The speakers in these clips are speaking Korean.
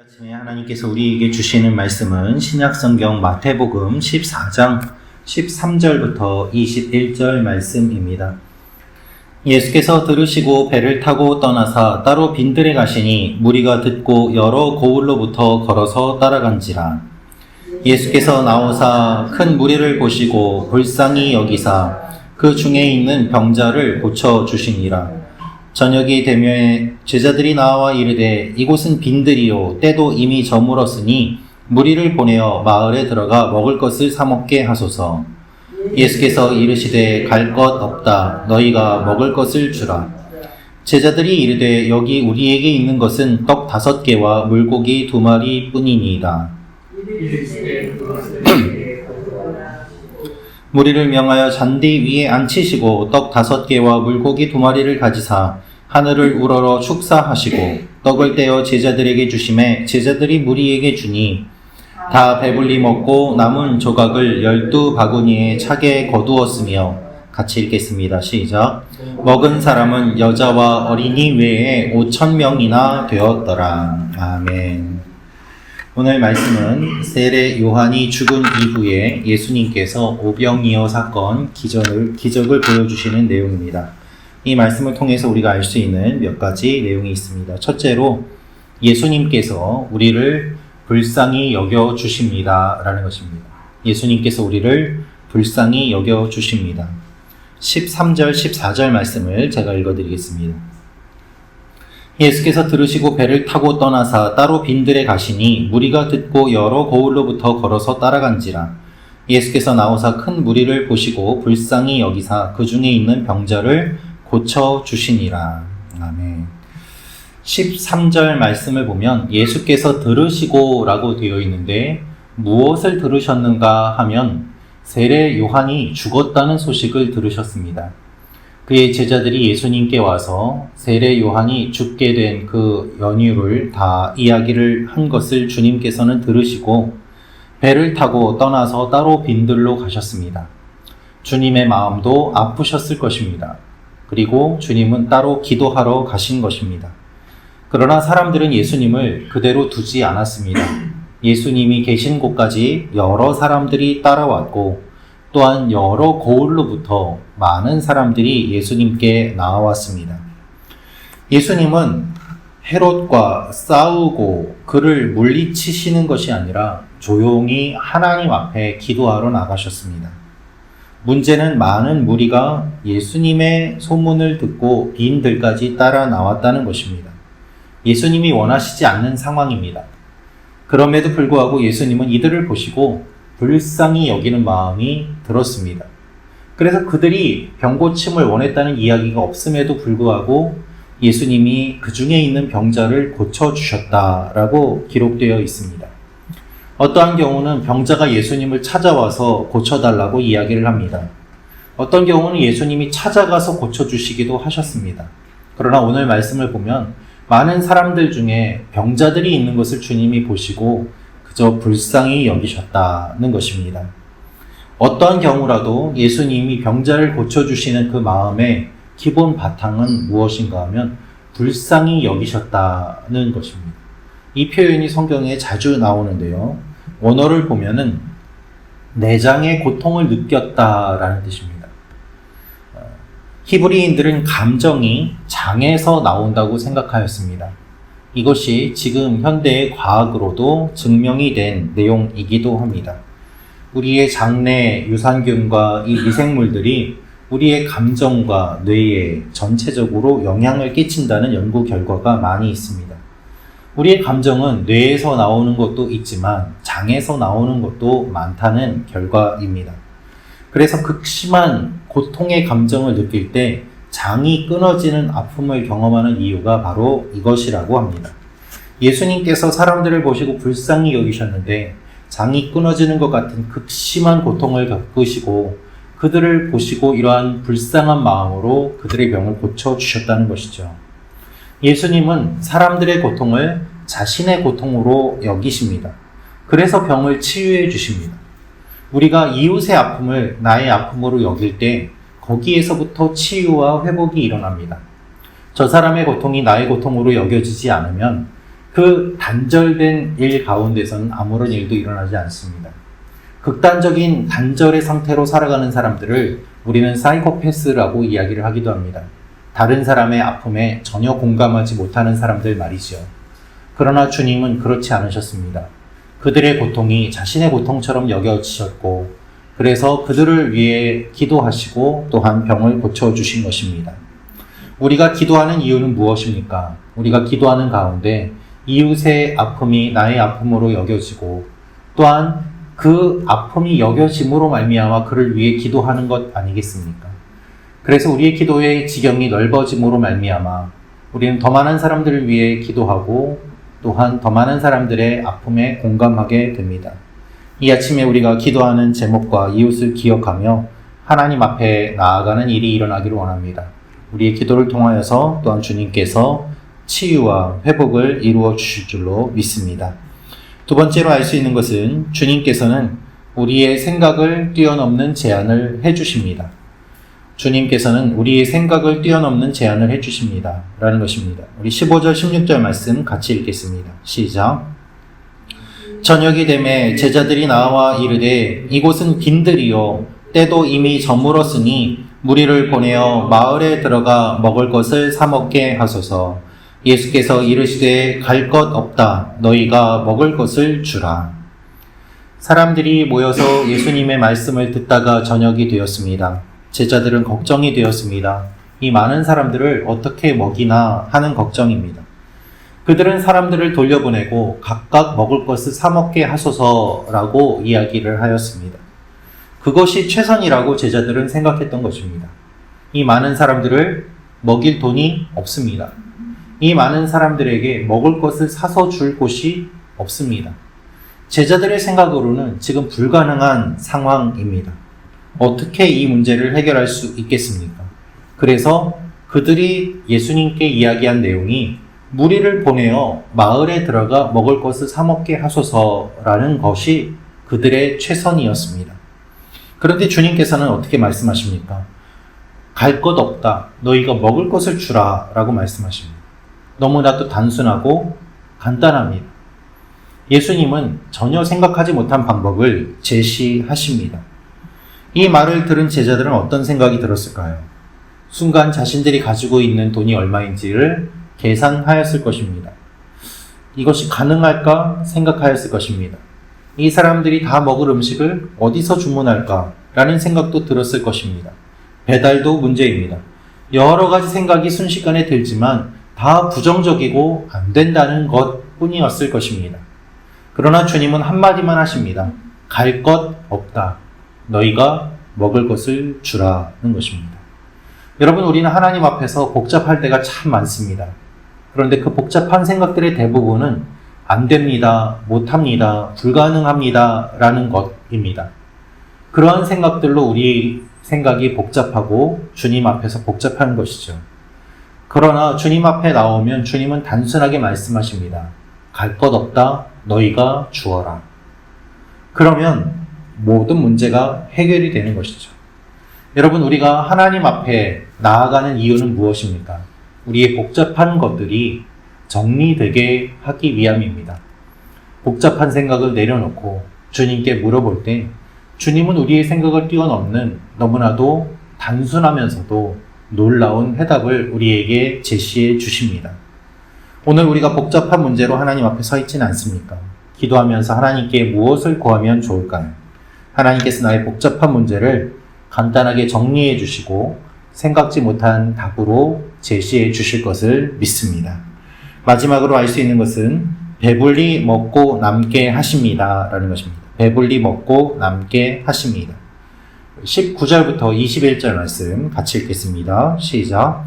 아침에 하나님께서 우리에게 주시는 말씀은 신약성경 마태복음 14장 13절부터 21절 말씀입니다. 예수께서 들으시고 배를 타고 떠나사 따로 빈들에 가시니 무리가 듣고 여러 고을로부터 걸어서 따라간지라. 예수께서 나오사 큰 무리를 보시고 불쌍히 여기사 그 중에 있는 병자를 고쳐 주시니라. 저녁이 되매 제자들이 나와 이르되 이곳은 빈들이요 때도 이미 저물었으니 무리를 보내어 마을에 들어가 먹을 것을 사 먹게 하소서. 예수께서 이르시되 갈 것 없다. 너희가 먹을 것을 주라. 제자들이 이르되 여기 우리에게 있는 것은 떡 5개와 물고기 2마리 뿐이니이다. 무리를 명하여 잔디 위에 앉히시고 떡 5개와 물고기 2마리를 가지사 하늘을 우러러 축사하시고 떡을 떼어 제자들에게 주시매 제자들이 무리에게 주니 다 배불리 먹고 남은 조각을 12바구니에 차게 거두었으며. 같이 읽겠습니다. 시작. 먹은 사람은 여자와 어린이 외에 5,000명이나 되었더라. 아멘. 오늘 말씀은 세례 요한이 죽은 이후에 예수님께서 오병이어 사건 기적을 보여주시는 내용입니다. 이 말씀을 통해서 우리가 알 수 있는 몇 가지 내용이 있습니다. 첫째로 예수님께서 우리를 불쌍히 여겨주십니다 라는 것입니다. 예수님께서 우리를 불쌍히 여겨주십니다. 13절 14절 말씀을 제가 읽어드리겠습니다. 예수께서 들으시고 배를 타고 떠나사 따로 빈들에 가시니 무리가 듣고 여러 고을로부터 걸어서 따라간지라. 예수께서 나오사 큰 무리를 보시고 불쌍히 여기사 그 중에 있는 병자를 고쳐 주시니라. 아멘. 13절 말씀을 보면 예수께서 들으시고 라고 되어 있는데 무엇을 들으셨는가 하면 세례 요한이 죽었다는 소식을 들으셨습니다. 그의 제자들이 예수님께 와서 세례 요한이 죽게 된 그 연유를 다 이야기를 한 것을 주님께서는 들으시고 배를 타고 떠나서 따로 빈들로 가셨습니다. 주님의 마음도 아프셨을 것입니다. 그리고 주님은 따로 기도하러 가신 것입니다. 그러나 사람들은 예수님을 그대로 두지 않았습니다. 예수님이 계신 곳까지 여러 사람들이 따라왔고 또한 여러 고을로부터 많은 사람들이 예수님께 나와왔습니다. 예수님은 헤롯과 싸우고 그를 물리치시는 것이 아니라 조용히 하나님 앞에 기도하러 나가셨습니다. 문제는 많은 무리가 예수님의 소문을 듣고 빈들까지 따라 나왔다는 것입니다. 예수님이 원하시지 않는 상황입니다. 그럼에도 불구하고 예수님은 이들을 보시고 불쌍히 여기는 마음이 들었습니다. 그래서 그들이 병고침을 원했다는 이야기가 없음에도 불구하고 예수님이 그 중에 있는 병자를 고쳐주셨다라고 기록되어 있습니다. 어떠한 경우는 병자가 예수님을 찾아와서 고쳐달라고 이야기를 합니다. 어떤 경우는 예수님이 찾아가서 고쳐주시기도 하셨습니다. 그러나 오늘 말씀을 보면 많은 사람들 중에 병자들이 있는 것을 주님이 보시고 그저 불쌍히 여기셨다는 것입니다. 어떠한 경우라도 예수님이 병자를 고쳐주시는 그 마음의 기본 바탕은 무엇인가 하면 불쌍히 여기셨다는 것입니다. 이 표현이 성경에 자주 나오는데요. 원어를 보면은 내장의 고통을 느꼈다라는 뜻입니다. 히브리인들은 감정이 장에서 나온다고 생각하였습니다. 이것이 지금 현대의 과학으로도 증명이 된 내용이기도 합니다. 우리의 장내 유산균과 이 미생물들이 우리의 감정과 뇌에 전체적으로 영향을 끼친다는 연구 결과가 많이 있습니다. 우리의 감정은 뇌에서 나오는 것도 있지만 장에서 나오는 것도 많다는 결과입니다. 그래서 극심한 고통의 감정을 느낄 때 장이 끊어지는 아픔을 경험하는 이유가 바로 이것이라고 합니다. 예수님께서 사람들을 보시고 불쌍히 여기셨는데 장이 끊어지는 것 같은 극심한 고통을 겪으시고 그들을 보시고 이러한 불쌍한 마음으로 그들의 병을 고쳐주셨다는 것이죠. 예수님은 사람들의 고통을 자신의 고통으로 여기십니다. 그래서 병을 치유해 주십니다. 우리가 이웃의 아픔을 나의 아픔으로 여길 때 거기에서부터 치유와 회복이 일어납니다. 저 사람의 고통이 나의 고통으로 여겨지지 않으면 그 단절된 일 가운데서는 아무런 일도 일어나지 않습니다. 극단적인 단절의 상태로 살아가는 사람들을 우리는 사이코패스라고 이야기를 하기도 합니다. 다른 사람의 아픔에 전혀 공감하지 못하는 사람들 말이죠. 그러나 주님은 그렇지 않으셨습니다. 그들의 고통이 자신의 고통처럼 여겨지셨고, 그래서 그들을 위해 기도하시고 또한 병을 고쳐주신 것입니다. 우리가 기도하는 이유는 무엇입니까? 우리가 기도하는 가운데 이웃의 아픔이 나의 아픔으로 여겨지고, 또한 그 아픔이 여겨짐으로 말미암아 그를 위해 기도하는 것 아니겠습니까? 그래서 우리의 기도의 지경이 넓어짐으로 말미암아 우리는 더 많은 사람들을 위해 기도하고 또한 더 많은 사람들의 아픔에 공감하게 됩니다. 이 아침에 우리가 기도하는 제목과 이웃을 기억하며 하나님 앞에 나아가는 일이 일어나기를 원합니다. 우리의 기도를 통하여서 또한 주님께서 치유와 회복을 이루어 주실 줄로 믿습니다. 두 번째로 알 수 있는 것은 주님께서는 우리의 생각을 뛰어넘는 제안을 해주십니다. 주님께서는 우리의 생각을 뛰어넘는 제안을 해주십니다. 라는 것입니다. 우리 15절, 16절 말씀 같이 읽겠습니다. 시작. 저녁이 되매 제자들이 나와 이르되 이곳은 빈들이요 때도 이미 저물었으니 무리를 보내어 마을에 들어가 먹을 것을 사 먹게 하소서. 예수께서 이르시되 갈 것 없다 너희가 먹을 것을 주라. 사람들이 모여서 예수님의 말씀을 듣다가 저녁이 되었습니다. 제자들은 걱정이 되었습니다. 이 많은 사람들을 어떻게 먹이나 하는 걱정입니다. 그들은 사람들을 돌려보내고 각각 먹을 것을 사 먹게 하소서라고 이야기를 하였습니다. 그것이 최선이라고 제자들은 생각했던 것입니다. 이 많은 사람들을 먹일 돈이 없습니다. 이 많은 사람들에게 먹을 것을 사서 줄 곳이 없습니다. 제자들의 생각으로는 지금 불가능한 상황입니다. 어떻게 이 문제를 해결할 수 있겠습니까? 그래서 그들이 예수님께 이야기한 내용이 무리를 보내어 마을에 들어가 먹을 것을 사 먹게 하소서라는 것이 그들의 최선이었습니다. 그런데 주님께서는 어떻게 말씀하십니까? 갈 것 없다. 너희가 먹을 것을 주라 라고 말씀하십니다. 너무나도 단순하고 간단합니다. 예수님은 전혀 생각하지 못한 방법을 제시하십니다. 이 말을 들은 제자들은 어떤 생각이 들었을까요? 순간 자신들이 가지고 있는 돈이 얼마인지를 계산하였을 것입니다. 이것이 가능할까 생각하였을 것입니다. 이 사람들이 다 먹을 음식을 어디서 주문할까 라는 생각도 들었을 것입니다. 배달도 문제입니다. 여러 가지 생각이 순식간에 들지만 다 부정적이고 안 된다는 것 뿐이었을 것입니다. 그러나 주님은 한마디만 하십니다. 갈 것 없다. 너희가 먹을 것을 주라는 것입니다. 여러분, 우리는 하나님 앞에서 복잡할 때가 참 많습니다. 그런데 그 복잡한 생각들의 대부분은 안 됩니다, 못합니다, 불가능합니다 라는 것입니다. 그러한 생각들로 우리 생각이 복잡하고 주님 앞에서 복잡한 것이죠. 그러나 주님 앞에 나오면 주님은 단순하게 말씀하십니다. 갈 것 없다, 너희가 주어라. 그러면 모든 문제가 해결이 되는 것이죠. 여러분, 우리가 하나님 앞에 나아가는 이유는 무엇입니까? 우리의 복잡한 것들이 정리되게 하기 위함입니다. 복잡한 생각을 내려놓고 주님께 물어볼 때 주님은 우리의 생각을 뛰어넘는 너무나도 단순하면서도 놀라운 해답을 우리에게 제시해 주십니다. 오늘 우리가 복잡한 문제로 하나님 앞에 서 있지는 않습니까? 기도하면서 하나님께 무엇을 구하면 좋을까요? 하나님께서 나의 복잡한 문제를 간단하게 정리해 주시고 생각지 못한 답으로 제시해 주실 것을 믿습니다. 마지막으로 알 수 있는 것은 배불리 먹고 남게 하십니다 라는 것입니다. 배불리 먹고 남게 하십니다. 19절부터 21절 말씀 같이 읽겠습니다. 시작.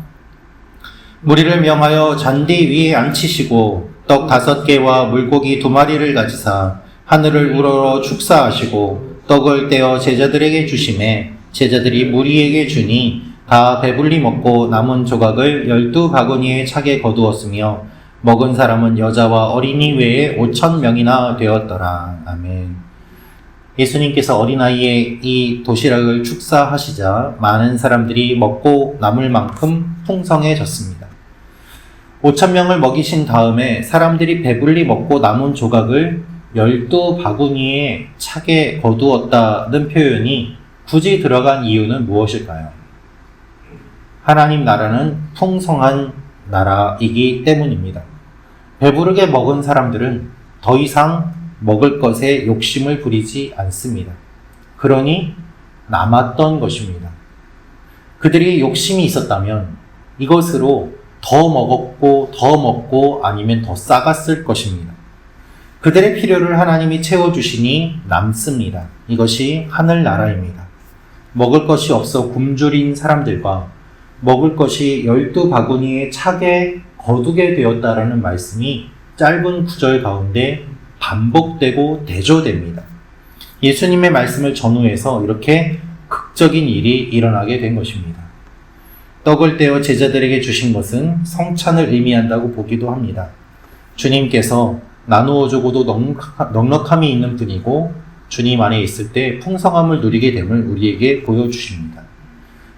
무리를 명하여 잔디 위에 앉히시고 떡 5개와 물고기 2마리를 가지사 하늘을 우러러 축사하시고 떡을 떼어 제자들에게 주시매 제자들이 무리에게 주니 다 배불리 먹고 남은 조각을 12바구니에 차게 거두었으며 먹은 사람은 여자와 어린이 외에 5,000명이나 되었더라. 아멘. 예수님께서 어린아이의 이 도시락을 축사하시자 많은 사람들이 먹고 남을 만큼 풍성해졌습니다. 5,000명을 먹이신 다음에 사람들이 배불리 먹고 남은 조각을 12바구니에 차게 거두었다는 표현이 굳이 들어간 이유는 무엇일까요? 하나님 나라는 풍성한 나라이기 때문입니다. 배부르게 먹은 사람들은 더 이상 먹을 것에 욕심을 부리지 않습니다. 그러니 남았던 것입니다. 그들이 욕심이 있었다면 이것으로 더 먹고 아니면 더 싸갔을 것입니다. 그들의 필요를 하나님이 채워주시니 남습니다. 이것이 하늘나라입니다. 먹을 것이 없어 굶주린 사람들과 먹을 것이 12바구니에 차게 거두게 되었다라는 말씀이 짧은 구절 가운데 반복되고 대조됩니다. 예수님의 말씀을 전후해서 이렇게 극적인 일이 일어나게 된 것입니다. 떡을 떼어 제자들에게 주신 것은 성찬을 의미한다고 보기도 합니다. 주님께서 나누어 주고도 넉넉함이 있는 분이고 주님 안에 있을 때 풍성함을 누리게 됨을 우리에게 보여주십니다.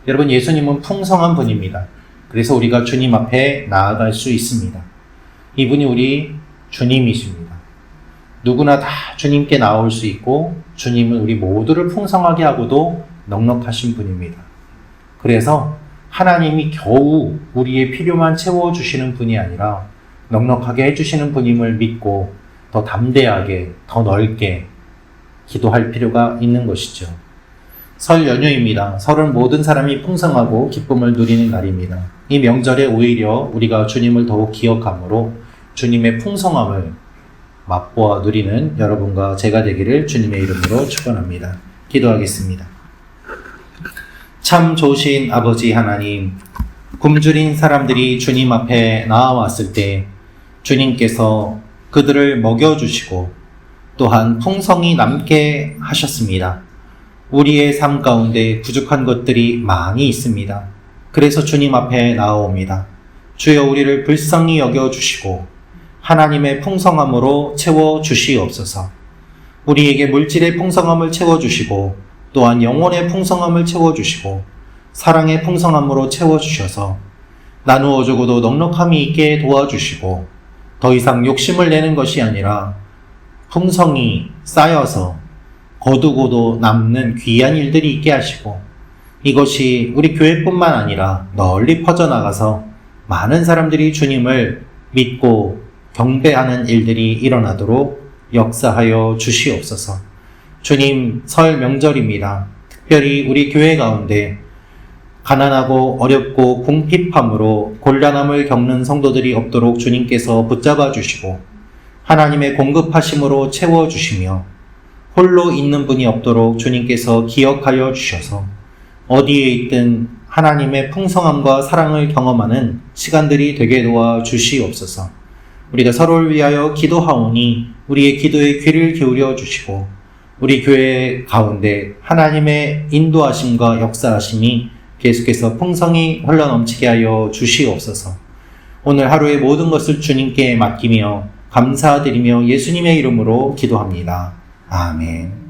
여러분, 예수님은 풍성한 분입니다. 그래서 우리가 주님 앞에 나아갈 수 있습니다. 이분이 우리 주님이십니다. 누구나 다 주님께 나올 수 있고 주님은 우리 모두를 풍성하게 하고도 넉넉하신 분입니다. 그래서 하나님이 겨우 우리의 필요만 채워주시는 분이 아니라 넉넉하게 해주시는 분임을 믿고 더 담대하게, 더 넓게 기도할 필요가 있는 것이죠. 설 연휴입니다. 설은 모든 사람이 풍성하고 기쁨을 누리는 날입니다. 이 명절에 오히려 우리가 주님을 더욱 기억함으로 주님의 풍성함을 맛보아 누리는 여러분과 제가 되기를 주님의 이름으로 축원합니다. 기도하겠습니다. 참 좋으신 아버지 하나님, 굶주린 사람들이 주님 앞에 나아왔을 때 주님께서 그들을 먹여주시고 또한 풍성이 남게 하셨습니다. 우리의 삶 가운데 부족한 것들이 많이 있습니다. 그래서 주님 앞에 나아옵니다. 주여 우리를 불쌍히 여겨주시고 하나님의 풍성함으로 채워주시옵소서. 우리에게 물질의 풍성함을 채워주시고 또한 영혼의 풍성함을 채워주시고 사랑의 풍성함으로 채워주셔서 나누어 주고도 넉넉함이 있게 도와주시고 더 이상 욕심을 내는 것이 아니라 풍성이 쌓여서 거두고도 남는 귀한 일들이 있게 하시고 이것이 우리 교회뿐만 아니라 널리 퍼져나가서 많은 사람들이 주님을 믿고 경배하는 일들이 일어나도록 역사하여 주시옵소서. 주님, 설 명절입니다. 특별히 우리 교회 가운데 가난하고 어렵고 궁핍함으로 곤란함을 겪는 성도들이 없도록 주님께서 붙잡아 주시고 하나님의 공급하심으로 채워주시며 홀로 있는 분이 없도록 주님께서 기억하여 주셔서 어디에 있든 하나님의 풍성함과 사랑을 경험하는 시간들이 되게 도와 주시옵소서. 우리가 서로를 위하여 기도하오니 우리의 기도에 귀를 기울여 주시고 우리 교회 가운데 하나님의 인도하심과 역사하심이 계속해서 풍성히 흘러넘치게 하여 주시옵소서. 오늘 하루의 모든 것을 주님께 맡기며 감사드리며 예수님의 이름으로 기도합니다. 아멘.